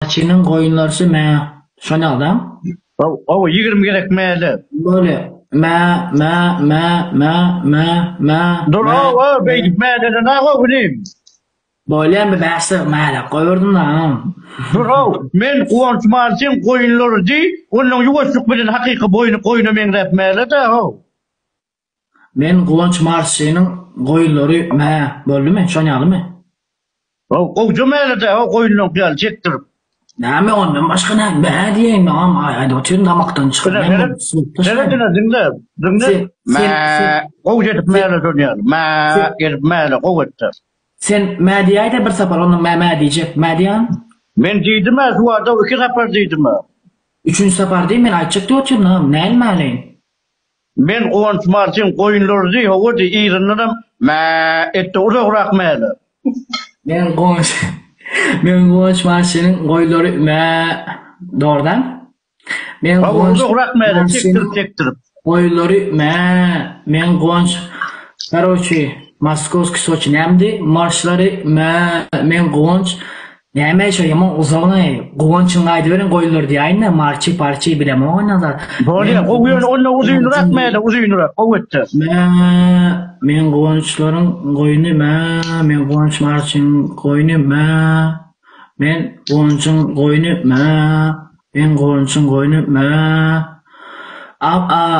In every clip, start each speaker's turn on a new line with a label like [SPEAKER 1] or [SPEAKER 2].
[SPEAKER 1] Marçinin koyunları mı? Şöyle adam.
[SPEAKER 2] O 20 gerek meyli.
[SPEAKER 1] Böyle
[SPEAKER 2] Dur o bey meyli ne o bileyim.
[SPEAKER 1] Böyle mi bäse mala koyurdum da.
[SPEAKER 2] Dur o men Kuvanç Marçin koyunları di. Onun yuvaşlık bilen hakiki koyunu men rap meyli de o.
[SPEAKER 1] Men Kıvanç Marçinin koyunları mı? Böyle mi? Şöyle mı?
[SPEAKER 2] O koycu meyli de o koyunun gel çektirip.
[SPEAKER 1] Näme ondan başka ne? Ben diyeyim ama hadi oturun damaktan çıkın.
[SPEAKER 2] Neredine dinle. O jetip meyli dönüyor. Gelip meyli kovutter.
[SPEAKER 1] Sen mediyayı da bir sefer onun me diyecek. Mediyan.
[SPEAKER 2] Men diydim ha şu anda 2 rapor diydim ha.
[SPEAKER 1] Üçüncü sefer değil mi? Açık diyor oturun. Ne elmeleyin?
[SPEAKER 2] Men Kuvanç Marçin koyunları di. O di iğrenlerim. Etti uğrak meyli.
[SPEAKER 1] Ben Kıvanç Marçinin koyunları doğrudan. Ben Kıvanç
[SPEAKER 2] uğrak meyli çektirip.
[SPEAKER 1] Koyunları men Kıvanç Короче, Moskovski Sochi nemdi marşları men Kıvanç näme şu yaman uzağına Kıvanç'ın aydı veren koyulur diye aynı marçı parçayı bilem o nazar.
[SPEAKER 2] Böyle o gün onunla uzunrak mıydı uzunrak o etti.
[SPEAKER 1] Men Kıvançların koyunu men Kıvanç marçın koyunu men Kıvanç'ın koyunu men Kıvanç'ın koyunu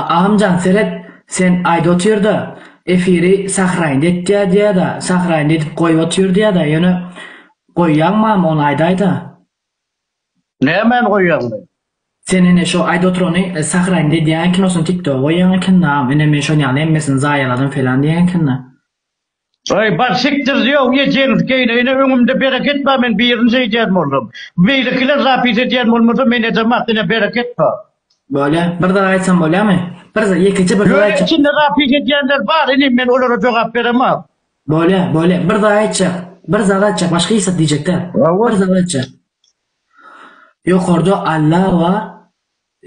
[SPEAKER 1] Amcan Seret sen ayda oturuyor da efiri sahrayın etti diye da sahrayın edip koy oturuyor diye da yani koyyan mı onu aydaydı.
[SPEAKER 2] Ne hemen koyuyorum?
[SPEAKER 1] Senin şu ayda oturunu sahrayın dediğin kin olsun TikTok koyan kin nam önemli şu yani emmesin zayaladım falan diyen kin ne?
[SPEAKER 2] Ay bar siktir diyor yiyeceğiniz keyine önümde bereket var ben bir yerini yiyeceğim oğlum. Beylikler rapid edeceğim olmadı men edemek yine bereket var.
[SPEAKER 1] Böyle bir daha aytsam böyle mi? Bir daha ikinci bir daha aytsam.
[SPEAKER 2] İçinde rapid edeceğimler var inim ben onlara cevap veremem.
[SPEAKER 1] Böyle bir daha aytacak. Bir daha aytacak başka hissat diyecekler. Bir daha aytacak. Yok orada Allah var.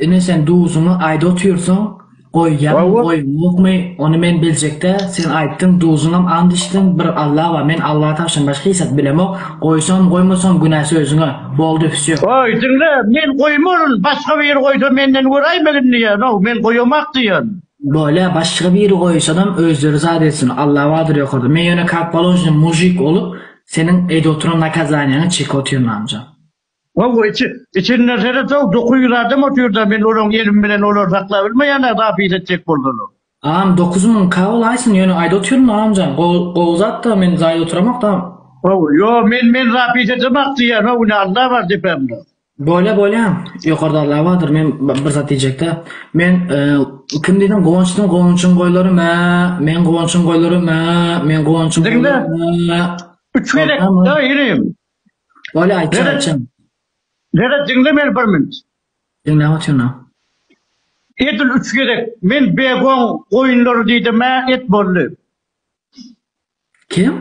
[SPEAKER 1] Yine sen duzunu ayda oturuyorsun. Koyyan koymak mı onu ben bilecekte sen ayttın duzunam andıştın bir Allah var men Allah'a tavşan başka hissat bilemo koysan koymasan günah sözüne boldu füsüyor.
[SPEAKER 2] Oy dinle men koymurun başka bir yere koydu menden uğraymadın diye no men koymak diyorsun.
[SPEAKER 1] Böyle başka bir yere koysa adam özleri zat etsin Allah vardır yok orada men yine kalk baloncu mujik olup senin evde oturan nakazanyanı çek oturuyorsun amca.
[SPEAKER 2] O içinde seni çok dokuyuradım oturuyordu ben onun yerim bilen olur saklayabilme rapid edecek bulduğunu.
[SPEAKER 1] Ağam 9'umun kavulaysın yani ayda oturuyorsun amca kozat da men zayda oturamak da.
[SPEAKER 2] Yo men rapid edemek diye no ne Allah var depemde.
[SPEAKER 1] Böyle yukarıda Allah vardır men bir zat diyecekte men kim dedim Kıvanç'ın koyları men Kıvanç'ın koyları men Kıvanç'ın koyları
[SPEAKER 2] 3 gerek da yürüyüm.
[SPEAKER 1] Böyle aytacağım.
[SPEAKER 2] Nerede dinle men bir minut.
[SPEAKER 1] Dinle oturuyorsun.
[SPEAKER 2] Etil 3 gerek men begon koyunları deydi et bollu.
[SPEAKER 1] Kim?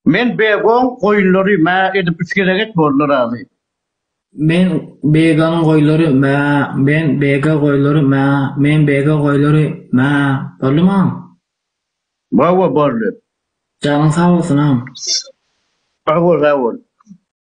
[SPEAKER 2] Men begon koyunları edip 3 gerek et bollu abi.
[SPEAKER 1] Ben beganın koyları ben bega koyları men bega koyları bollu mu?
[SPEAKER 2] Baba bollu.
[SPEAKER 1] Canın sağ olsun am.
[SPEAKER 2] Sağ ol.